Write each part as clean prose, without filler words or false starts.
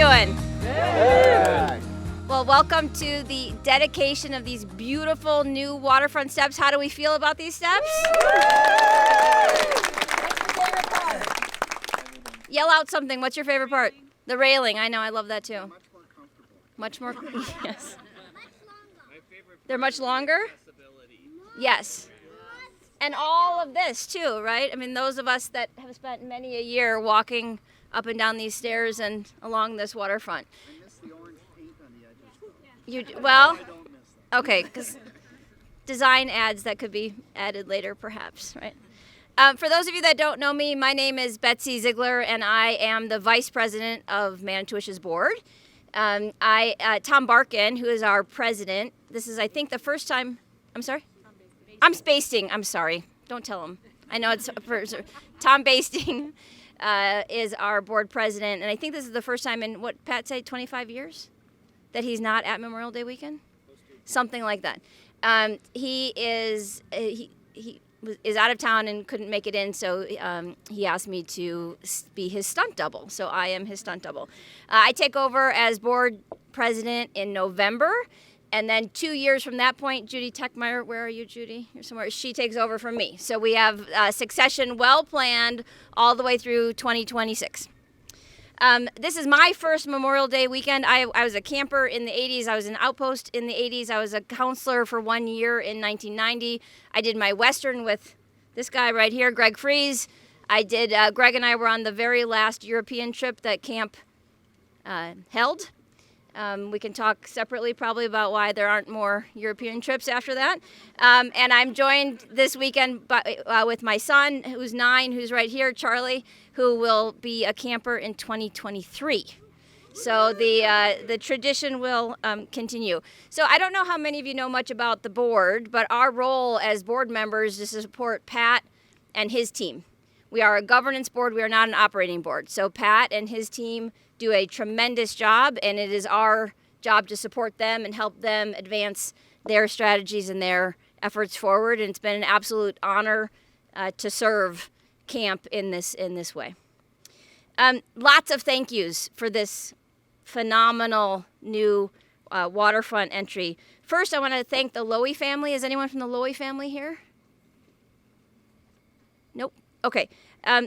doing? Good. Well, welcome to the dedication of these beautiful new waterfront steps. How do we feel about these steps? Yell out something. What's your favorite part? The railing. I know. I love that too. Much more comfortable. Much more. Yes. They're much longer? Yes. And all of this too, right? I mean, those of us that have spent many a year walking up and down these stairs and along this waterfront. I miss the orange paint on the edges. Well, I don't miss that. okay, because design ads that could be added later, perhaps, right? For those of you that don't know me, my name is Betsy Ziegler, and I am the vice president of Manito-wish's board. Tom Barkin, who is our president, this is, I think, the first time. I'm sorry? I'm Basting. I'm sorry. Don't tell him. I know it's Tom Basting is our board president, and I think this is the first time in, what, Pat said, 25 years that he's not at Memorial Day weekend? Something like that. He is out of town and couldn't make it in, so he asked me to be his stunt double. So I am his stunt double. I take over as board president in November, and then 2 years from that point, Judy Techmeyer, where are you, Judy? You're somewhere. She takes over from me. So we have succession well planned all the way through 2026. This is my first Memorial Day weekend. I was a camper in the 80s. I was an outpost in the 80s. I was a counselor for 1 year in 1990. I did my Western with this guy right here, Greg Fries. Greg and I were on the very last European trip that camp held. We can talk separately probably about why there aren't more European trips after that. And I'm joined this weekend with my son, who's 9, who's right here, Charlie, who will be a camper in 2023. So the tradition will continue. So I don't know how many of you know much about the board, but our role as board members is to support Pat and his team. We are a governance board. We are not an operating board. So Pat and his team do a tremendous job, and it is our job to support them and help them advance their strategies and their efforts forward. And it's been an absolute honor to serve camp in this way. Lots of thank yous for this phenomenal new waterfront entry. First, I want to thank the Lowy family. Is anyone from the Lowy family here? Nope. Okay.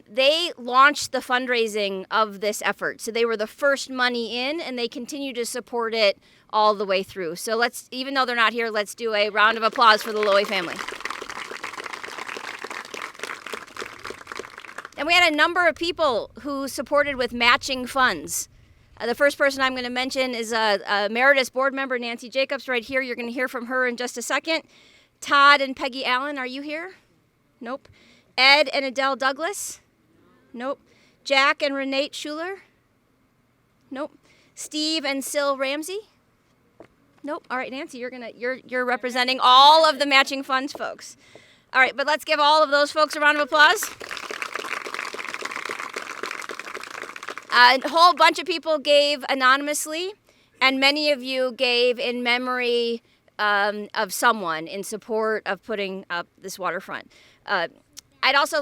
They launched the fundraising of this effort. So they were the first money in, and they continue to support it all the way through. So even though they're not here, let's do a round of applause for the Lowy family. And we had a number of people who supported with matching funds. The first person I'm going to mention is a emeritus board member, Nancy Jacobs, right here. You're going to hear from her in just a second. Todd and Peggy Allen, are you here? Nope. Ed and Adele Douglas? Nope. Jack and Renate Schuler? Nope. Steve and Sil Ramsey? Nope. All right, Nancy, you're representing all of the matching funds folks. All right, but let's give all of those folks a round of applause. A whole bunch of people gave anonymously, and many of you gave in memory of someone in support of putting up this waterfront. I'd also,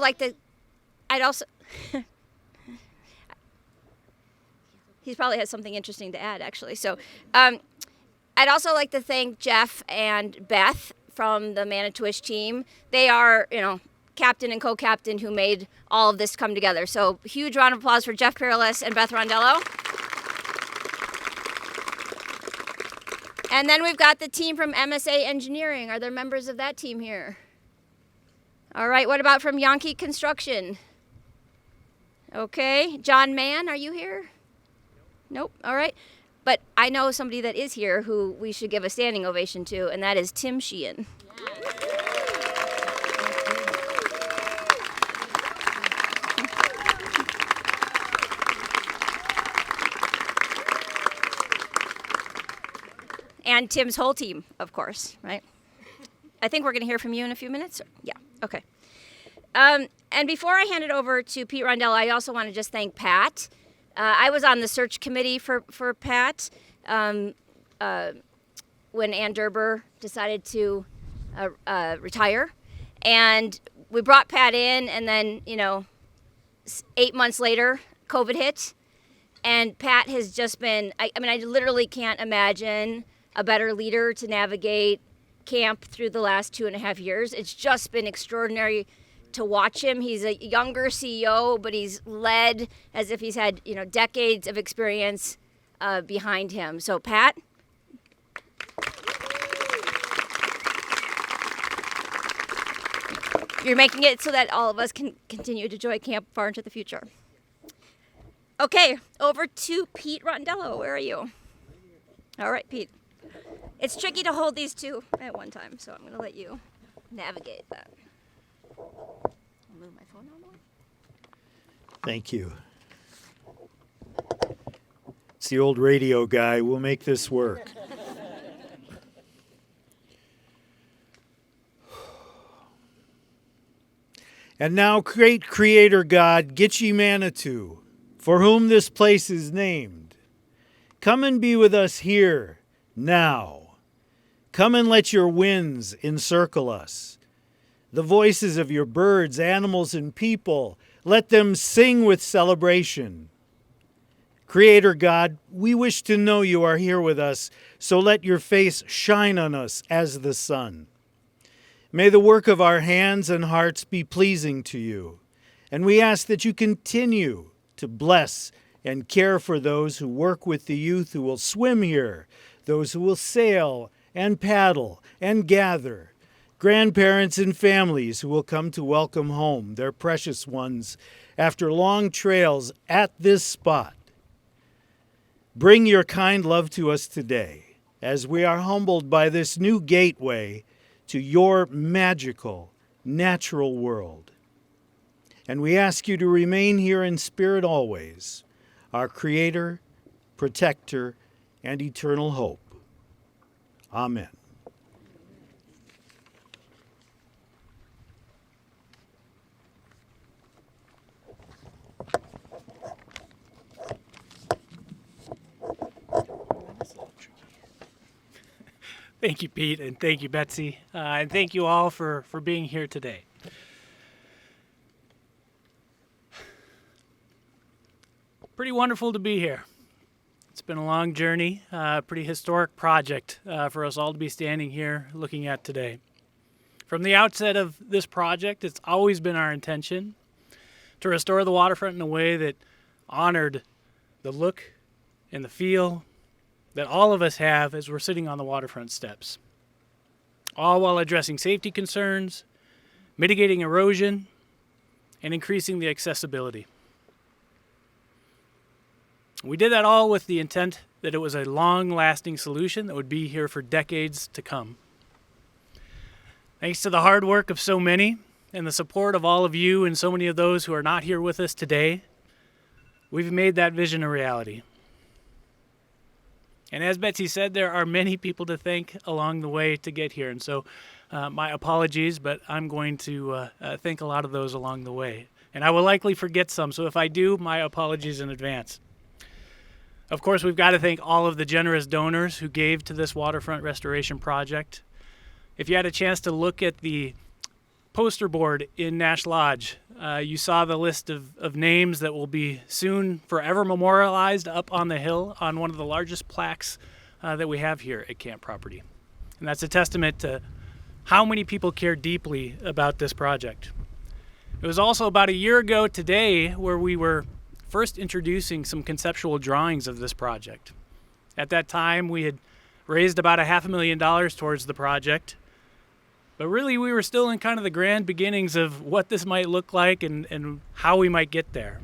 he probably has something interesting to add, actually. So I'd also like to thank Jeff and Beth from the Manito-wish team. They are, captain and co-captain who made all of this come together. So huge round of applause for Jeff Perilous and Beth Rondello. And then we've got the team from MSA Engineering. Are there members of that team here? All right, what about from Yankee Construction? Okay, John Mann, are you here? Nope, all right. But I know somebody that is here who we should give a standing ovation to, and that is Tim Sheehan. And Tim's whole team, of course, right? I think we're going to hear from you in a few minutes. Yeah, okay. And before I hand it over to Pete Rondell, I also want to just thank Pat. I was on the search committee for Pat when Ann Derber decided to retire. And we brought Pat in, and then, 8 months later, COVID hit. And Pat has just been, I mean, I literally can't imagine a better leader to navigate camp through the last 2.5 years. It's just been extraordinary to watch him. He's a younger CEO, but he's led as if he's had, decades of experience behind him. So Pat. You're making it so that all of us can continue to enjoy camp far into the future. Okay, over to Pete Rondello. Where are you? All right, Pete. It's tricky to hold these two at one time, so I'm going to let you navigate that. I'll move my phone out more. Thank you. It's the old radio guy. We'll make this work. And now, great Creator God, Gitche Manitou, for whom this place is named, come and be with us here, now. Come and let your winds encircle us. The voices of your birds, animals, and people, let them sing with celebration. Creator God, we wish to know you are here with us, so let your face shine on us as the sun. May the work of our hands and hearts be pleasing to you, and we ask that you continue to bless and care for those who work with the youth who will swim here, those who will sail and paddle and gather, grandparents and families who will come to welcome home their precious ones after long trails at this spot. Bring your kind love to us today as we are humbled by this new gateway to your magical, natural world. And we ask you to remain here in spirit always, our Creator, Protector, and eternal hope. Amen. Thank you, Pete, and thank you, Betsy, and thank you all for being here today. Pretty wonderful to be here. It's been a long journey, pretty historic project for us all to be standing here looking at today. From the outset of this project, it's always been our intention to restore the waterfront in a way that honored the look and the feel that all of us have as we're sitting on the waterfront steps, all while addressing safety concerns, mitigating erosion, and increasing the accessibility. We did that all with the intent that it was a long-lasting solution that would be here for decades to come. Thanks to the hard work of so many and the support of all of you and so many of those who are not here with us today, we've made that vision a reality. And as Betsy said, there are many people to thank along the way to get here. And so my apologies, but I'm going to thank a lot of those along the way. And I will likely forget some, so if I do, my apologies in advance. Of course, we've got to thank all of the generous donors who gave to this waterfront restoration project. If you had a chance to look at the poster board in Nash Lodge, you saw the list of names that will be soon forever memorialized up on the hill on one of the largest plaques that we have here at Camp Property. And that's a testament to how many people care deeply about this project. It was also about a year ago today where we were first introducing some conceptual drawings of this project. At that time, we had raised about $500,000 towards the project, but really we were still in kind of the grand beginnings of what this might look like and how we might get there.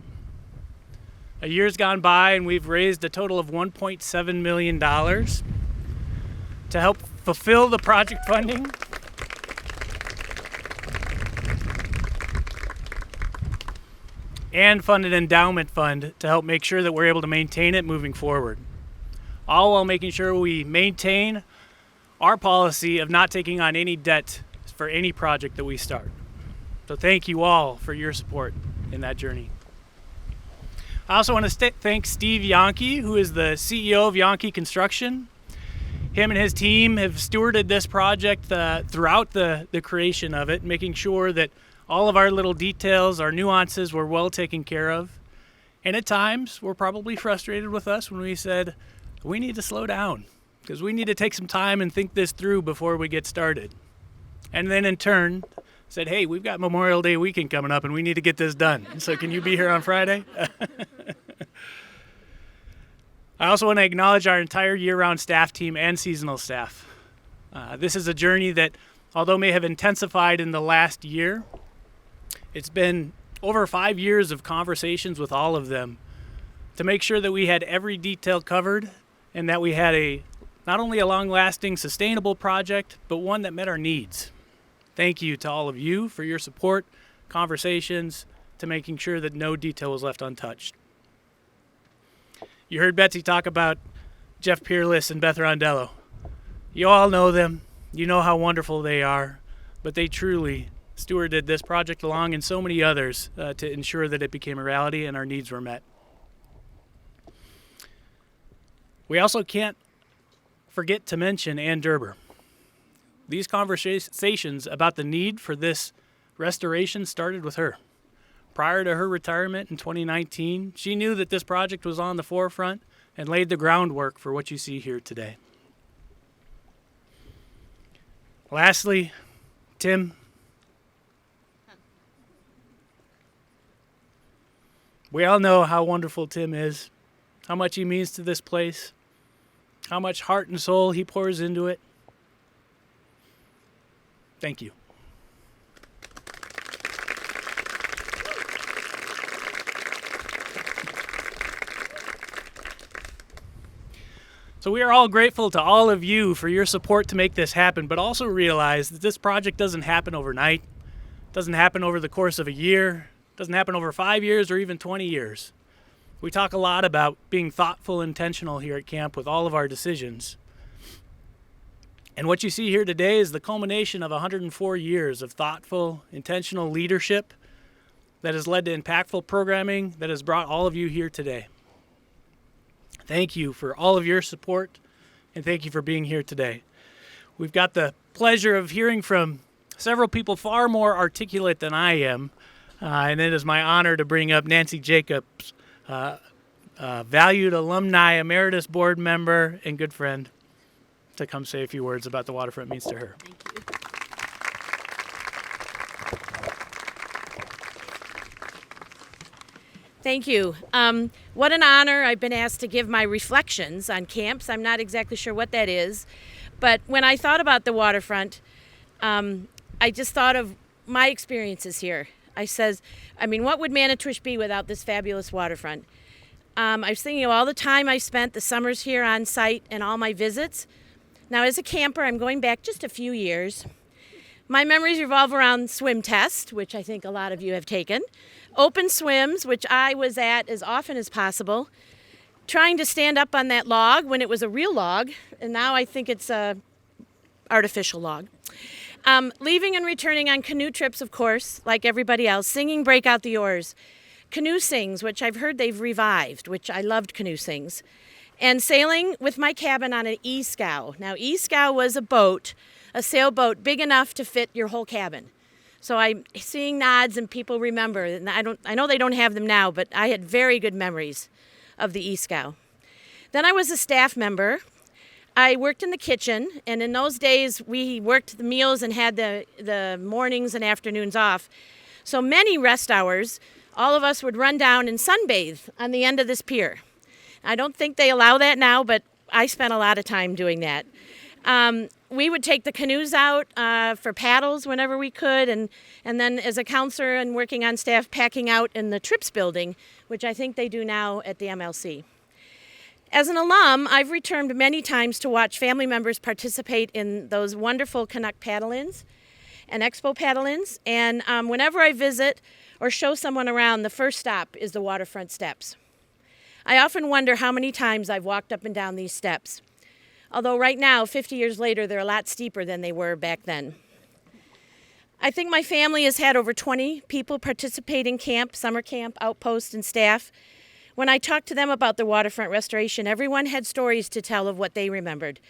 A year's gone by and we've raised a total of $1.7 million to help fulfill the project funding and fund an endowment fund to help make sure that we're able to maintain it moving forward. All while making sure we maintain our policy of not taking on any debt for any project that we start. So thank you all for your support in that journey. I also want to thank Steve Yonke, who is the CEO of Yonke Construction. Him and his team have stewarded this project throughout the creation of it, making sure that all of our little details, our nuances were well taken care of. And at times, were probably frustrated with us when we said, we need to slow down because we need to take some time and think this through before we get started. And then in turn, said, hey, we've got Memorial Day weekend coming up and we need to get this done. So can you be here on Friday? I also want to acknowledge our entire year-round staff team and seasonal staff. This is a journey that, although may have intensified in the last year, it's been over 5 years of conversations with all of them to make sure that we had every detail covered and that we had not only a long-lasting, sustainable project, but one that met our needs. Thank you to all of you for your support, conversations, to making sure that no detail was left untouched. You heard Betsy talk about Jeff Peerless and Beth Rondello. You all know them. You know how wonderful they are, but they truly stewarded this project along and so many others to ensure that it became a reality and our needs were met. We also can't forget to mention Ann Derber. These conversations about the need for this restoration started with her. Prior to her retirement in 2019, she knew that this project was on the forefront and laid the groundwork for what you see here today. Lastly, Tim. We all know how wonderful Tim is, how much he means to this place, how much heart and soul he pours into it. Thank you. So we are all grateful to all of you for your support to make this happen, but also realize that this project doesn't happen overnight, doesn't happen over the course of a year, doesn't happen over 5 years or even 20 years. We talk a lot about being thoughtful, intentional here at camp with all of our decisions. And what you see here today is the culmination of 104 years of thoughtful, intentional leadership that has led to impactful programming that has brought all of you here today. Thank you for all of your support, and thank you for being here today. We've got the pleasure of hearing from several people far more articulate than I am, and it is my honor to bring up Nancy Jacobs, valued alumni, emeritus board member, and good friend, to come say a few words about the Waterfront means to her. Thank you. What an honor. I've been asked to give my reflections on camps. I'm not exactly sure what that is, but when I thought about the Waterfront, I just thought of my experiences here. What would Manito-wish be without this fabulous waterfront? I was thinking of all the time I spent the summers here on site and all my visits. Now, as a camper, I'm going back just a few years. My memories revolve around swim test, which I think a lot of you have taken, open swims, which I was at as often as possible, trying to stand up on that log when it was a real log, and now I think it's a artificial log. Leaving and returning on canoe trips, of course, like everybody else, singing Break Out the Oars, canoe sings, which I've heard they've revived, which I loved canoe sings, and sailing with my cabin on an e-scow. Now, e-scow was a sailboat big enough to fit your whole cabin. So I'm seeing nods and people remember. And I know they don't have them now, but I had very good memories of the e-scow. Then I was a staff member. I worked in the kitchen, and in those days we worked the meals and had the mornings and afternoons off. So many rest hours, all of us would run down and sunbathe on the end of this pier. I don't think they allow that now, but I spent a lot of time doing that. We would take the canoes out for paddles whenever we could, and then as a counselor and working on staff, packing out in the trips building, which I think they do now at the MLC. As an alum, I've returned many times to watch family members participate in those wonderful Canuck paddle-ins and Expo paddle-ins, and whenever I visit or show someone around, the first stop is the waterfront steps. I often wonder how many times I've walked up and down these steps. Although right now, 50 years later, they're a lot steeper than they were back then. I think my family has had over 20 people participate in camp, summer camp, outpost, and staff. When I talked to them about the Waterfront Restoration, everyone had stories to tell of what they remembered.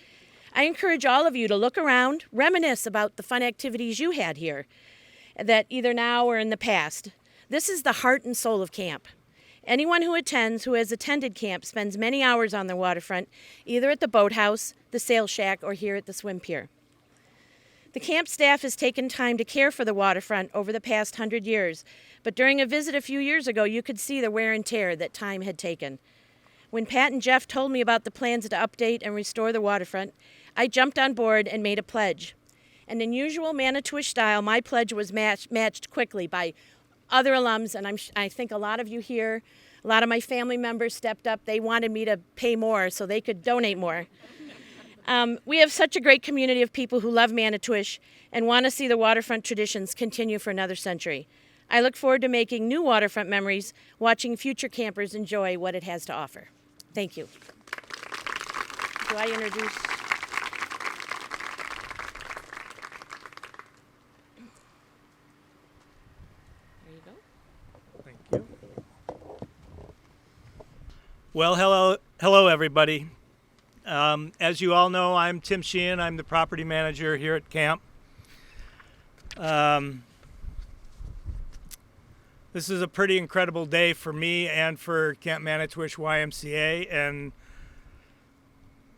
I encourage all of you to look around, reminisce about the fun activities you had here, that either now or in the past. This is the heart and soul of camp. Anyone who attends, who has attended camp, spends many hours on the waterfront, either at the boathouse, the sail shack, or here at the swim pier. The camp staff has taken time to care for the waterfront over the past 100 years, but during a visit a few years ago, you could see the wear and tear that time had taken. When Pat and Jeff told me about the plans to update and restore the waterfront, I jumped on board and made a pledge. And in usual Manito-wish style, my pledge was matched quickly by other alums, and I think a lot of you here, a lot of my family members stepped up. They wanted me to pay more so they could donate more. We have such a great community of people who love Manito-wish and want to see the waterfront traditions continue for another century. I look forward to making new waterfront memories, watching future campers enjoy what it has to offer. Thank you. Do I introduce? There you go. Thank you. Well, hello everybody. As you all know, I'm Tim Sheehan. I'm the property manager here at camp. This is a pretty incredible day for me and for Camp Manito-wish YMCA, and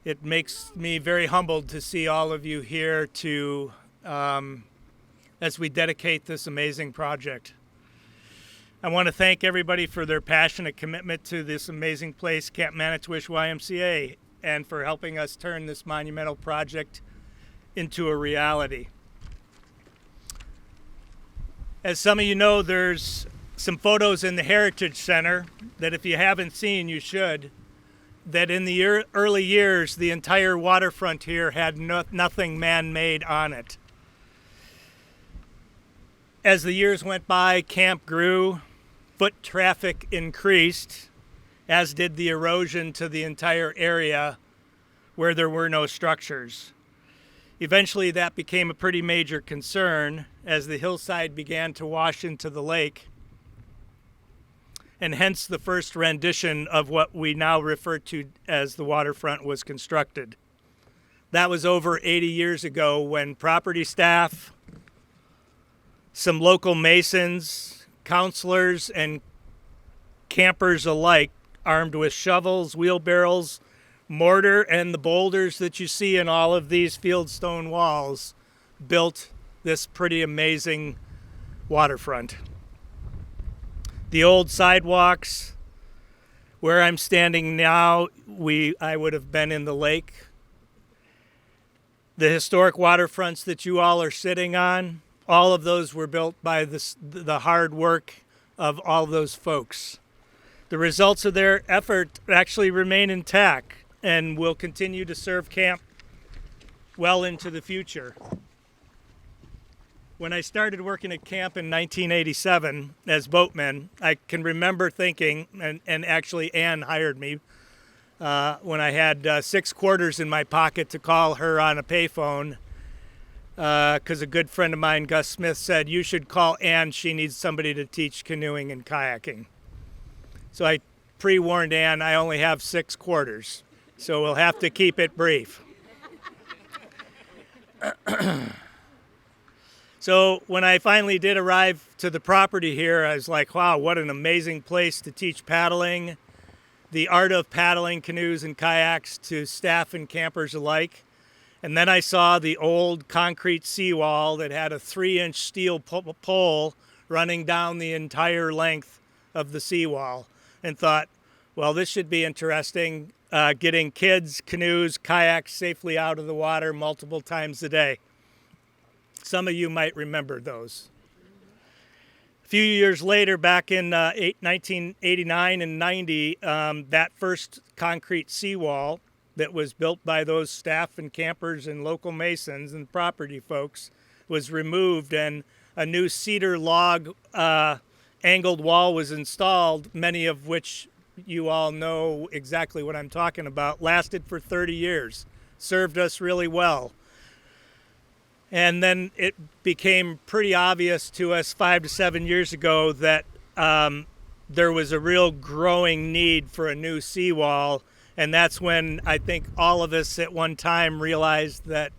it makes me very humbled to see all of you here to as we dedicate this amazing project. I want to thank everybody for their passionate commitment to this amazing place, Camp Manito-wish YMCA, and for helping us turn this monumental project into a reality. As some of you know, there's some photos in the Heritage Center that if you haven't seen, you should, that in the early years, the entire waterfront here had nothing man-made on it. As the years went by, camp grew, foot traffic increased, as did the erosion to the entire area where there were no structures. Eventually, that became a pretty major concern as the hillside began to wash into the lake, and hence the first rendition of what we now refer to as the waterfront was constructed. That was over 80 years ago when property staff, some local masons, counselors, and campers alike, armed with shovels, wheelbarrows, mortar, and the boulders that you see in all of these fieldstone walls, built this pretty amazing waterfront. The old sidewalks, where I'm standing now, I would have been in the lake. The historic waterfronts that you all are sitting on, all of those were built by the hard work of all those folks. The results of their effort actually remain intact and will continue to serve camp well into the future. When I started working at camp in 1987 as boatman, I can remember thinking, and actually Ann hired me, when I had 6 quarters in my pocket to call her on a payphone, because a good friend of mine, Gus Smith, said, "You should call Ann, she needs somebody to teach canoeing and kayaking." So I pre-warned Ann, I only have 6 quarters, so we'll have to keep it brief. So when I finally did arrive to the property here, I was like, wow, what an amazing place to teach paddling, the art of paddling canoes and kayaks to staff and campers alike. And then I saw the old concrete seawall that had a 3-inch steel pole running down the entire length of the seawall, and thought, well, this should be interesting, getting kids, canoes, kayaks safely out of the water multiple times a day. Some of you might remember those. A few years later, back in 1989 and 90, that first concrete seawall that was built by those staff and campers and local masons and property folks was removed, and a new cedar log angled wall was installed, many of which you all know exactly what I'm talking about. Lasted for 30 years, served us really well. And then it became pretty obvious to us 5 to 7 years ago that there was a real growing need for a new seawall. And that's when I think all of us at one time realized that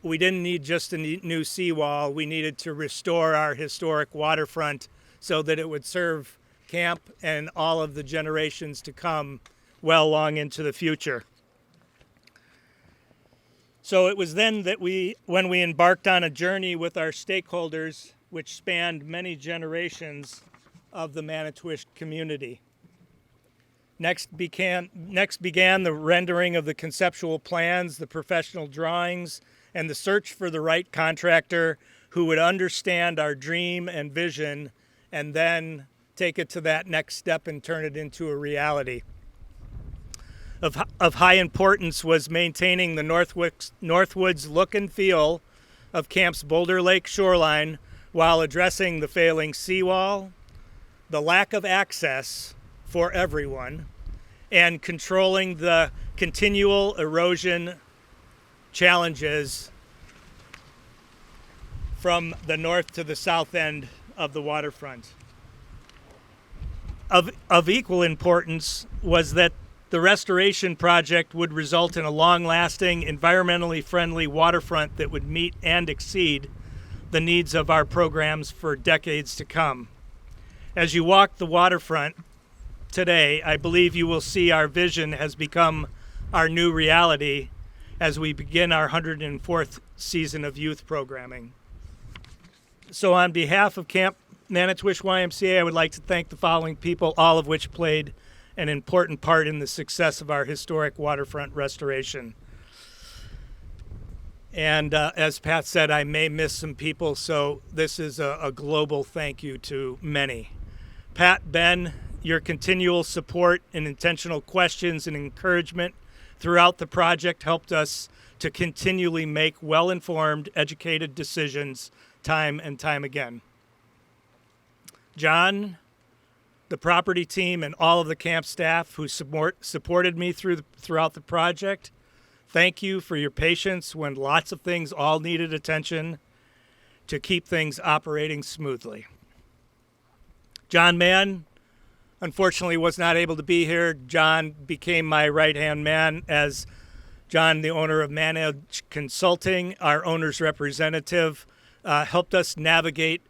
we didn't need just a new seawall. We needed to restore our historic waterfront so that it would serve camp and all of the generations to come well long into the future. So it was then that when we embarked on a journey with our stakeholders, which spanned many generations of the Manito-wish community. Next began the rendering of the conceptual plans, the professional drawings, and the search for the right contractor who would understand our dream and vision and then take it to that next step and turn it into a reality. Of high importance was maintaining the Northwoods look and feel of Camp's Boulder Lake shoreline while addressing the failing seawall, the lack of access for everyone, and controlling the continual erosion challenges from the north to the south end of the waterfront. Of equal importance was that the restoration project would result in a long-lasting, environmentally friendly waterfront that would meet and exceed the needs of our programs for decades to come. As you walk the waterfront today, I believe you will see our vision has become our new reality as we begin our 104th season of youth programming. So on behalf of Camp Manito-wish YMCA, I would like to thank the following people, all of which played an important part in the success of our historic waterfront restoration. And as Pat said, I may miss some people, so this is a global thank you to many. Pat, Ben, your continual support and intentional questions and encouragement throughout the project helped us to continually make well-informed, educated decisions time and time again. John, the property team, and all of the camp staff who supported me throughout the project, thank you for your patience when lots of things all needed attention to keep things operating smoothly. John Mann, unfortunately, was not able to be here. John became my right-hand man as John, the owner of Manage Consulting, our owner's representative, helped us navigate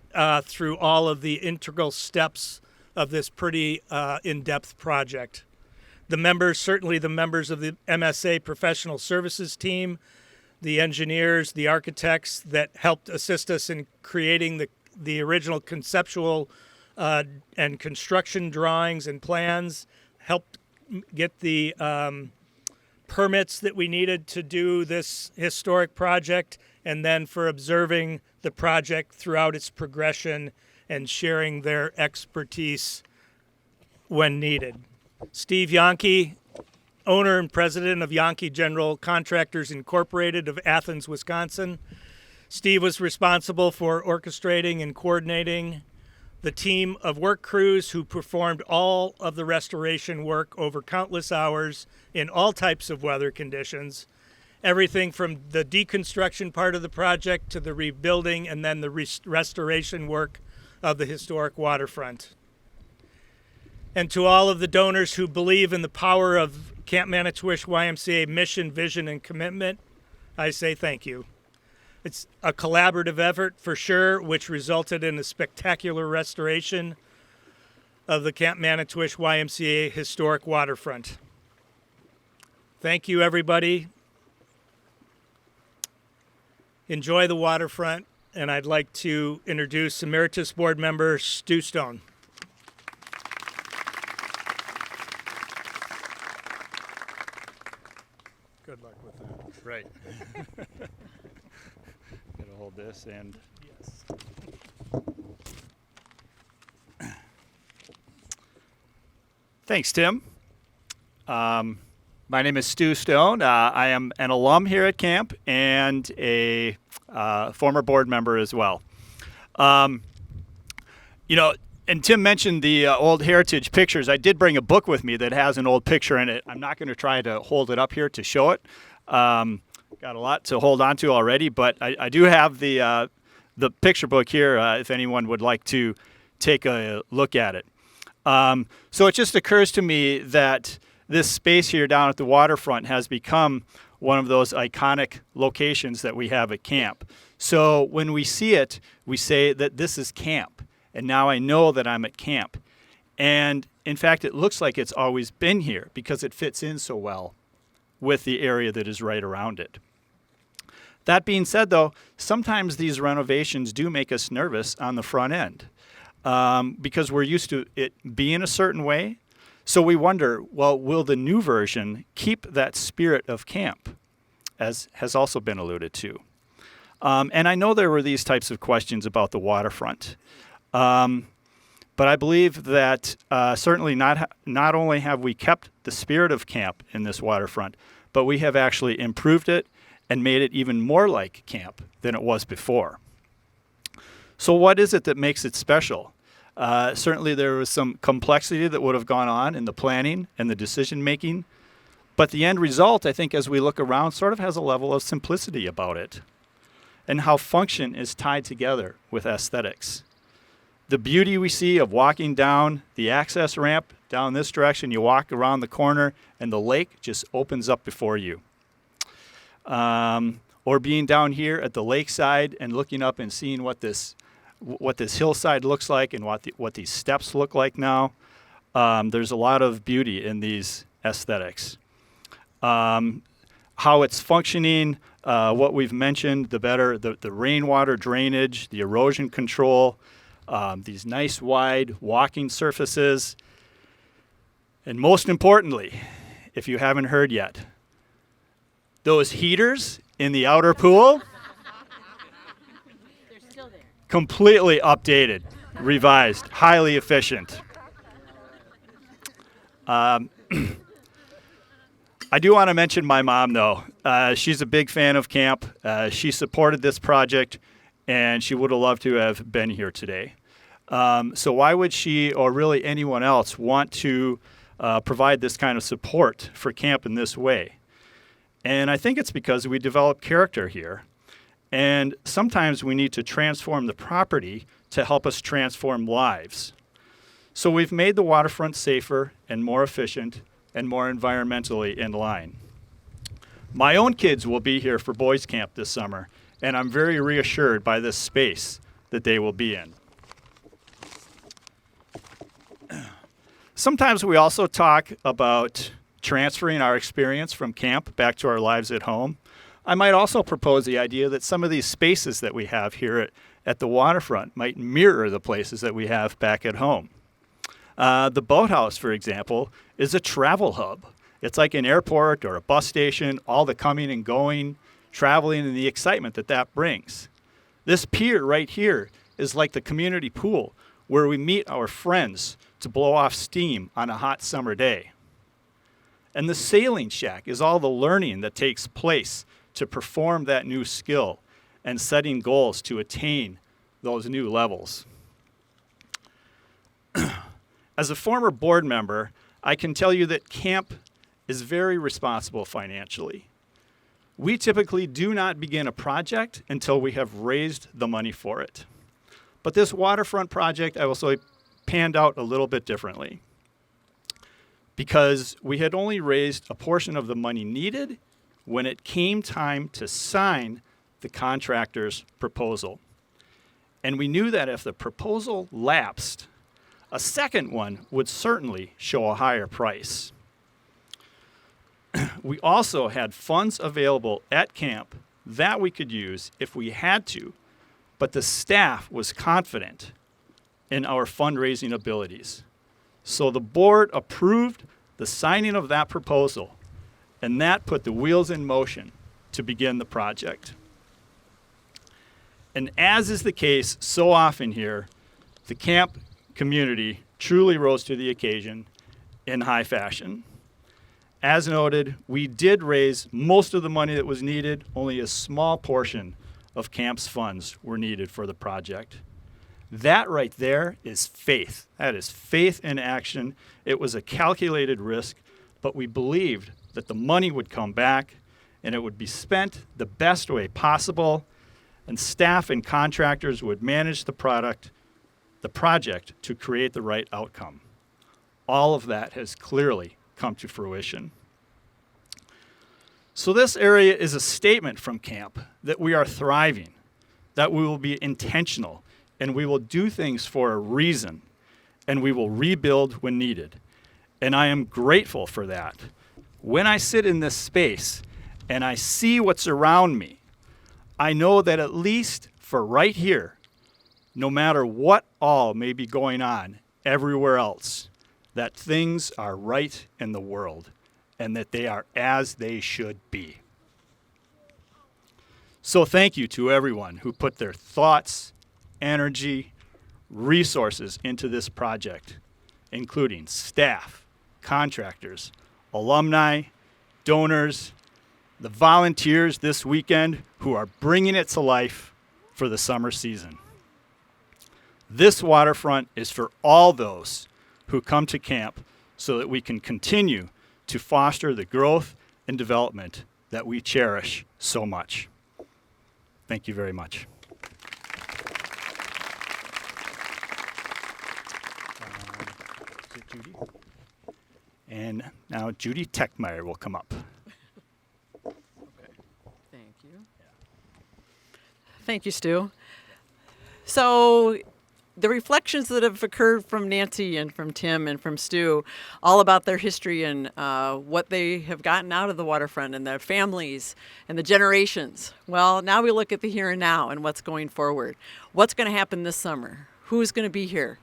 through all of the integral steps of this pretty in-depth project. The members, certainly the members of the MSA professional services team, the engineers, the architects that helped assist us in creating the original conceptual and construction drawings and plans, helped get the permits that we needed to do this historic project, and then for observing the project throughout its progression and sharing their expertise when needed. Steve Yonke, owner and president of Yonke General Contractors Incorporated of Athens, Wisconsin. Steve was responsible for orchestrating and coordinating the team of work crews who performed all of the restoration work over countless hours in all types of weather conditions, everything from the deconstruction part of the project to the rebuilding and then the restoration work of the historic waterfront. And to all of the donors who believe in the power of Camp Manito-wish YMCA mission, vision, and commitment, I say thank you. It's a collaborative effort for sure, which resulted in a spectacular restoration of the Camp Manito-wish YMCA historic waterfront. Thank you, everybody. Enjoy the waterfront, and I'd like to introduce Emeritus Board Member Stu Stone. Good luck with that. Right. Gotta hold this and Yes. Thanks, Tim. My name is Stu Stone. I am an alum here at camp and a former board member as well. And Tim mentioned the old heritage pictures. I did bring a book with me that has an old picture in it. I'm not going to try to hold it up here to show it. Got a lot to hold on to already, but I do have the picture book here if anyone would like to take a look at it. So it just occurs to me that this space here down at the waterfront has become one of those iconic locations that we have at camp. So when we see it, we say that this is camp. And now I know that I'm at camp. And in fact, it looks like it's always been here because it fits in so well with the area that is right around it. That being said, though, sometimes these renovations do make us nervous on the front end because we're used to it being a certain way. So we wonder, well, will the new version keep that spirit of camp, as has also been alluded to? And I know there were these types of questions about the waterfront. But I believe that certainly not only have we kept the spirit of camp in this waterfront, but we have actually improved it and made it even more like camp than it was before. So what is it that makes it special? Certainly there was some complexity that would have gone on in the planning and the decision making, but the end result, I think, as we look around, sort of has a level of simplicity about it, and how function is tied together with aesthetics. The beauty we see of walking down the access ramp down this direction, you walk around the corner and the lake just opens up before you. Or being down here at the lakeside and looking up and seeing what this hillside looks like and what these steps look like now. There's a lot of beauty in these aesthetics. How it's functioning, what we've mentioned, the rainwater drainage, the erosion control, these nice wide walking surfaces, and most importantly, if you haven't heard yet, those heaters in the outer pool, They're still there. completely updated, revised, highly efficient. I do want to mention my mom, though. She's a big fan of camp. She supported this project, and she would have loved to have been here today. So why would she, or really anyone else, want to provide this kind of support for camp in this way? And I think it's because we develop character here. And sometimes we need to transform the property to help us transform lives. So we've made the waterfront safer and more efficient and more environmentally in line. My own kids will be here for boys camp this summer, and I'm very reassured by this space that they will be in. Sometimes we also talk about transferring our experience from camp back to our lives at home. I might also propose the idea that some of these spaces that we have here at the waterfront might mirror the places that we have back at home. The boathouse, for example, is a travel hub. It's like an airport or a bus station, all the coming and going, traveling, and the excitement that that brings. This pier right here is like the community pool where we meet our friends to blow off steam on a hot summer day. And the sailing shack is all the learning that takes place to perform that new skill and setting goals to attain those new levels. As a former board member, I can tell you that camp is very responsible financially. We typically do not begin a project until we have raised the money for it. But this waterfront project, I will say, panned out a little bit differently because we had only raised a portion of the money needed when it came time to sign the contractor's proposal. And we knew that if the proposal lapsed, a second one would certainly show a higher price. We also had funds available at camp that we could use if we had to, but the staff was confident in our fundraising abilities. So the board approved the signing of that proposal, and that put the wheels in motion to begin the project. And as is the case so often here, the camp community truly rose to the occasion in high fashion. As noted, we did raise most of the money that was needed. Only a small portion of camp's funds were needed for the project. That right there is faith. That is faith in action. It was a calculated risk, but we believed that the money would come back and it would be spent the best way possible, and staff and contractors would manage the project to create the right outcome. All of that has clearly come to fruition. So this area is a statement from camp that we are thriving, that we will be intentional, and we will do things for a reason, and we will rebuild when needed. And I am grateful for that. When I sit in this space and I see what's around me, I know that at least for right here, no matter what all may be going on everywhere else, that things are right in the world and that they are as they should be. So thank you to everyone who put their thoughts, energy, resources into this project, including staff, contractors, alumni, donors, the volunteers this weekend who are bringing it to life for the summer season. This waterfront is for all those who come to camp so that we can continue to foster the growth and development that we cherish so much. Thank you very much. Is it Judy? And now Judy Techmeyer will come up. Thank you. Thank you, Stu. So the reflections that have occurred from Nancy and from Tim and from Stu, all about their history and what they have gotten out of the waterfront and their families and the generations. Well, now we look at the here and now and what's going forward. What's going to happen this summer? Who's going to be here?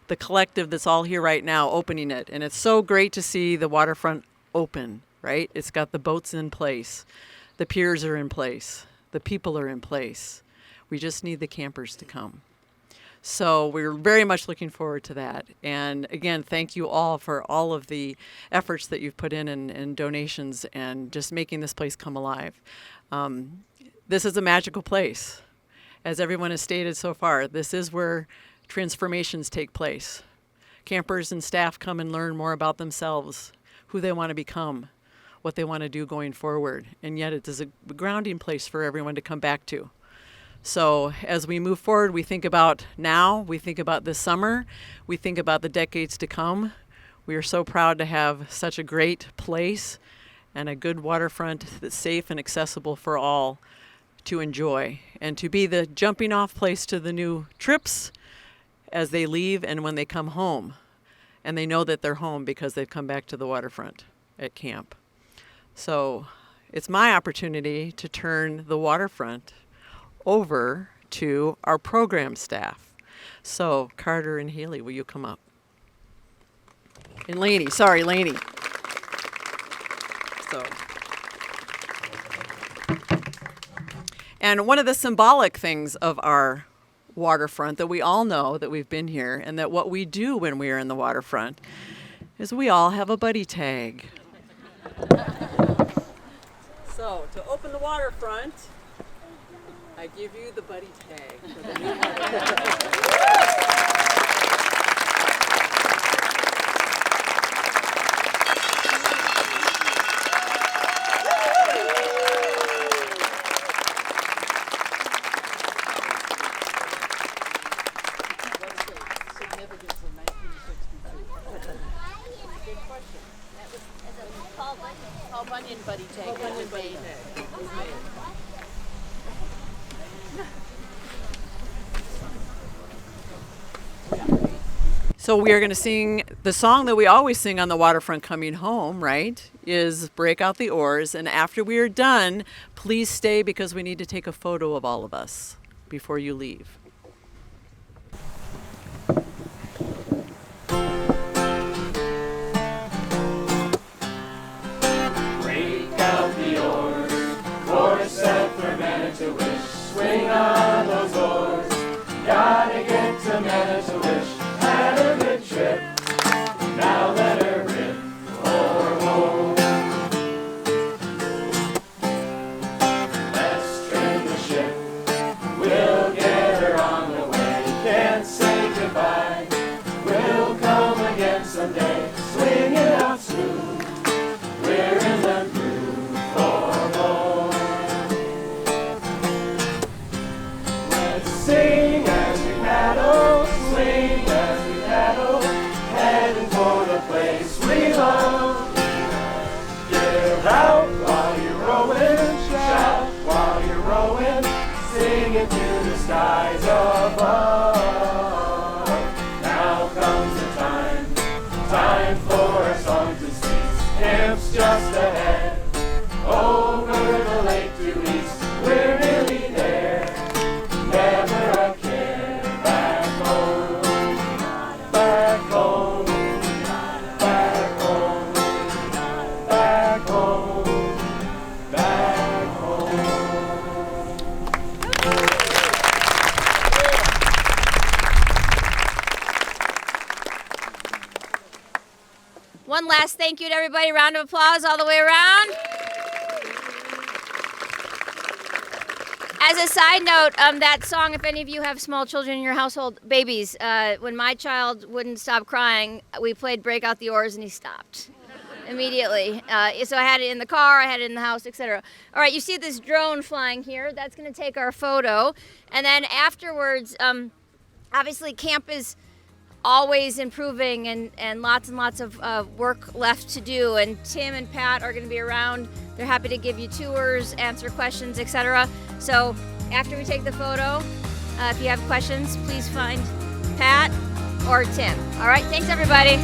The collective that's all here right now opening it. And it's so great to see the waterfront open, right? It's got the boats in place. The piers are in place. The people are in place. We just need the campers to come. So we're very much looking forward to that. And again, thank you all for all of the efforts that you've put in and donations and just making this place come alive. This is a magical place. As everyone has stated so far, this is where transformations take place. Campers and staff come and learn more about themselves, who they want to become, what they want to do going forward. And yet it is a grounding place for everyone to come back to. So as we move forward, we think about now, we think about this summer, we think about the decades to come. We are so proud to have such a great place and a good waterfront that's safe and accessible for all to enjoy and to be the jumping off place to the new trips as they leave and when they come home. And they know that they're home because they've come back to the waterfront at camp. So it's my opportunity to turn the waterfront over to our program staff. So Carter and Haley, will you come up? And Laney, sorry, Laney. So. And one of the symbolic things of our waterfront that we all know that we've been here and that what we do when we are in the waterfront is we all have a buddy tag. So to open the waterfront, I give you the buddy tag for the new waterfront. So we are going to sing the song that we always sing on the waterfront coming home, right? Is Break Out the Oars. And after we are done, please stay because we need to take a photo of all of us before you leave. Break out the oars, chorus set for Manito-wish. Swing on those oars, gotta get to Manito-wish. Had a good trip, now let her rip for home. Let's trim the ship, we'll get her camp's just ahead. Over the lake to east, we're nearly there. Never a care, back home, back home, back home, back home, back home. One last thank you to everybody. Round of applause all the way around. As a side note, that song, if any of you have small children in your household, babies, when my child wouldn't stop crying, we played Break Out the Oars and he stopped immediately. So I had it in the car, I had it in the house, etc. All right, you see this drone flying here. That's going to take our photo. And then afterwards, obviously camp is always improving and lots of work left to do. And Tim and Pat are going to be around. They're happy to give you tours, answer questions, etc. So after we take the photo, if you have questions, please find Pat or Tim. All right, thanks everybody.